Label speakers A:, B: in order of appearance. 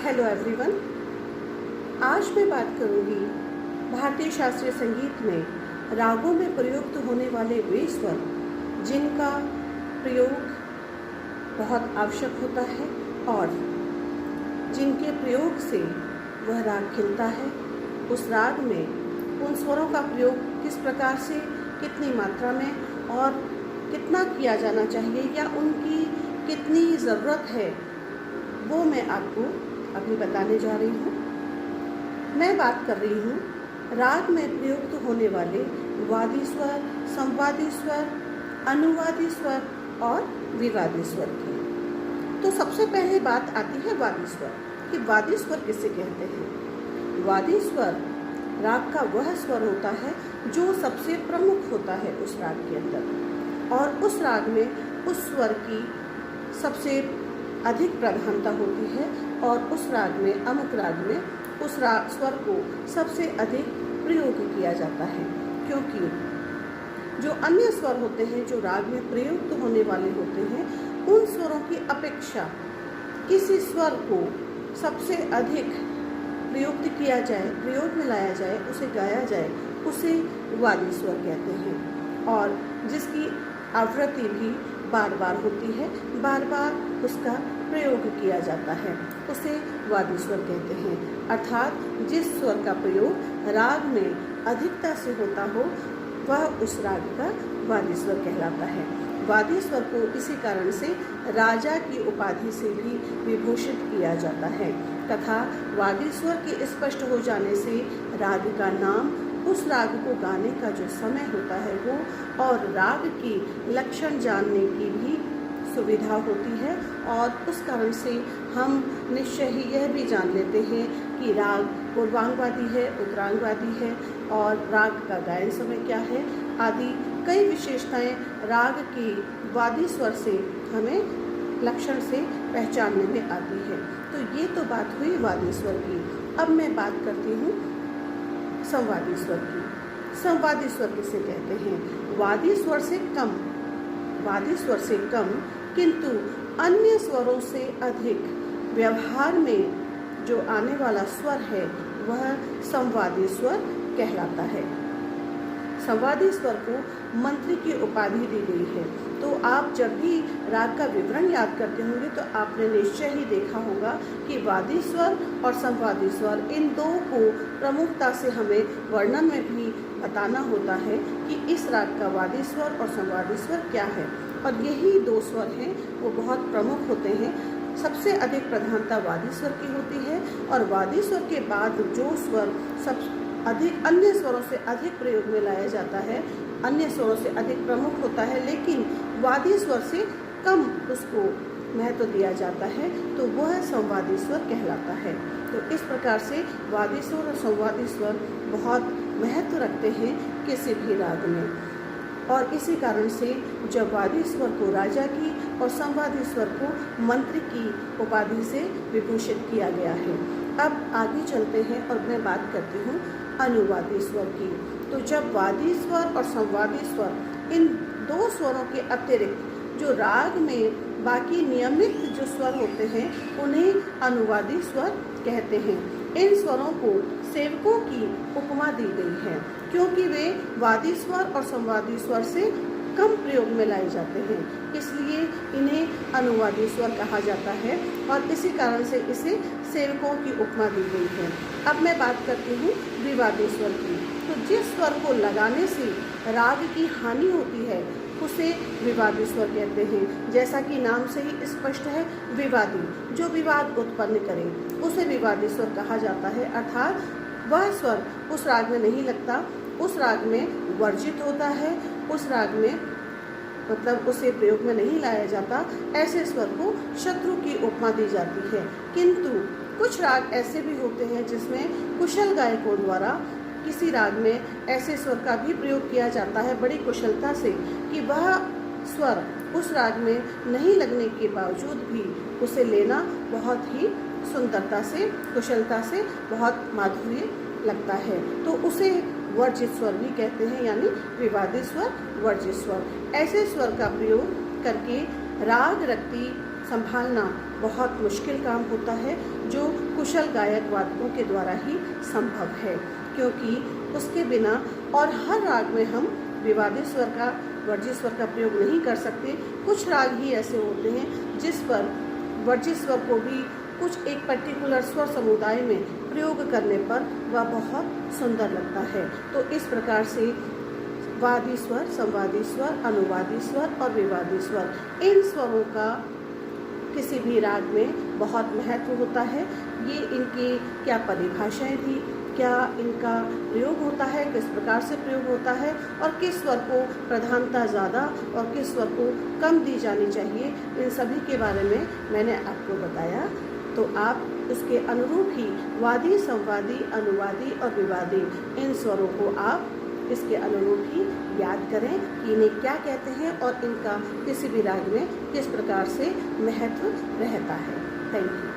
A: Hello everyone. आज मैं बात करूंगी भारतीय शास्त्रीय संगीत में रागों में प्रयुक्त होने वाले वे स्वर जिनका प्रयोग बहुत आवश्यक होता है और जिनके प्रयोग से वह राग खिलता है। उस राग में उन स्वरों का प्रयोग किस प्रकार से, कितनी मात्रा में और कितना किया जाना चाहिए या उनकी कितनी ज़रूरत है, वो मैं आपको अभी बताने जा रही हूँ। मैं बात कर रही हूँ राग में प्रयुक्त होने वाले वादी स्वर, संवादी स्वर, अनुवादी स्वर और विवादी स्वर की। तो सबसे पहले बात आती है वादी स्वर कि वादी स्वर किसे कहते हैं। वादी स्वर राग का वह स्वर होता है जो सबसे प्रमुख होता है उस राग के अंदर, और उस राग में उस स्वर की सबसे अधिक प्रधानता होती है और उस राग में, अमुक राग में उस स्वर को सबसे अधिक प्रयोग किया जाता है। क्योंकि जो अन्य स्वर होते हैं जो राग में प्रयुक्त होने वाले होते हैं, उन स्वरों की अपेक्षा किसी स्वर को सबसे अधिक प्रयुक्त किया जाए, प्रयोग में लाया जाए, उसे गाया जाए, उसे वादी स्वर कहते हैं। और जिसकी आवृत्ति भी बार बार होती है, बार बार उसका प्रयोग किया जाता है, उसे वादी स्वर कहते हैं। अर्थात जिस स्वर का प्रयोग राग में अधिकता से होता हो, वह उस राग का वादी स्वर कहलाता है। वादी स्वर को इसी कारण से राजा की उपाधि से भी विभूषित किया जाता है तथा वादी स्वर के स्पष्ट हो जाने से राग का नाम, उस राग को गाने का जो समय होता है वो, और राग की लक्षण जानने की भी सुविधा होती है। और उस कारण से हम निश्चय ही यह भी जान लेते हैं कि राग पूर्वांगवादी है, उत्तरांगवादी है और राग का गायन समय क्या है आदि कई विशेषताएं राग की वादी स्वर से हमें लक्षण से पहचानने में आती है। तो ये तो बात हुई वादी स्वर की। अब मैं बात करती हूँ संवादी स्वर की। संवादी स्वर किसे कहते हैं? वादी स्वर से कम, वादी स्वर से कम किंतु अन्य स्वरों से अधिक व्यवहार में जो आने वाला स्वर है वह संवादी स्वर कहलाता है। संवादी स्वर को मंत्री की उपाधि दी गई है। तो आप जब भी राग का विवरण याद करते होंगे तो आपने निश्चय ही देखा होगा कि वादी स्वर और संवादी स्वर, इन दो को प्रमुखता से हमें वर्णन में भी बताना होता है कि इस राग का वादी स्वर और संवादी स्वर क्या है। और यही दो स्वर हैं वो बहुत प्रमुख होते हैं। सबसे अधिक प्रधानता वादी स्वर की होती है और वादी स्वर के बाद जो स्वर सब अधिक अन्य स्वरों से अधिक प्रयोग में लाया जाता है, अन्य स्वरों से अधिक प्रमुख होता है, लेकिन वादी स्वर से कम उसको महत्व दिया जाता है, तो वह संवादी स्वर कहलाता है। तो इस प्रकार से वादी स्वर और संवादी स्वर बहुत महत्व रखते हैं किसी भी राग में। और इसी कारण से जब वादी स्वर को राजा की और संवादी स्वर को मंत्री की उपाधि से विभूषित किया गया है। अब आगे चलते हैं और मैं बात करती हूँ अनुवादी स्वर की। तो जब वादी स्वर और संवादी स्वर, इन दो स्वरों के अतिरिक्त जो राग में बाकी नियमित जो स्वर होते हैं उन्हें अनुवादी स्वर कहते हैं। इन स्वरों को सेवकों की उपमा दी गई है क्योंकि वे वादी स्वर और संवादी स्वर से कम प्रयोग में लाए जाते हैं, इसलिए इन्हें अनुवादी स्वर कहा जाता है और इसी कारण से इसे सेवकों की उपमा दी गई है। अब मैं बात करती हूँ विवादी स्वर की। तो जिस स्वर को लगाने से राग की हानि होती है उसे विवादी स्वर कहते हैं। जैसा कि नाम से ही स्पष्ट है, विवादी, जो विवाद उत्पन्न करे उसे विवादी स्वर कहा जाता है। अर्थात वह स्वर उस राग में नहीं लगता, उस राग में वर्जित होता है, उस राग में मतलब उसे प्रयोग में नहीं लाया जाता। ऐसे स्वर को शत्रु की उपमा दी जाती है। किंतु कुछ राग ऐसे भी होते हैं जिसमें कुशल गायकों द्वारा किसी राग में ऐसे स्वर का भी प्रयोग किया जाता है बड़ी कुशलता से कि वह स्वर उस राग में नहीं लगने के बावजूद भी उसे लेना बहुत ही सुंदरता से, कुशलता से बहुत माधुर्य लगता है। तो उसे वर्जित स्वर भी कहते हैं, यानी विवादी स्वर, वर्जित स्वर। ऐसे स्वर का प्रयोग करके राग रक्ति संभालना बहुत मुश्किल काम होता है, जो कुशल गायक वादकों के द्वारा ही संभव है, क्योंकि उसके बिना और हर राग में हम विवादित स्वर का, वर्जित स्वर का प्रयोग नहीं कर सकते। कुछ राग ही ऐसे होते हैं जिस पर वर्जित स्वर को भी कुछ एक पर्टिकुलर स्वर समुदाय में प्रयोग करने पर वह बहुत सुंदर लगता है। तो इस प्रकार से वादी स्वर, संवादी स्वर, अनुवादी स्वर और विवादी स्वर, इन स्वरों का किसी भी राग में बहुत महत्व होता है। ये इनकी क्या परिभाषाएं थी, क्या इनका प्रयोग होता है, किस प्रकार से प्रयोग होता है और किस स्वर को प्रधानता ज़्यादा और किस स्वर को कम दी जानी चाहिए, इन सभी के बारे में मैंने आपको बताया। तो आप इसके अनुरूप ही वादी, संवादी, अनुवादी और विवादी, इन स्वरों को आप इसके अनुरूप ही याद करें कि इन्हें क्या कहते हैं और इनका किसी भी राग में किस प्रकार से महत्व रहता है। Thank you.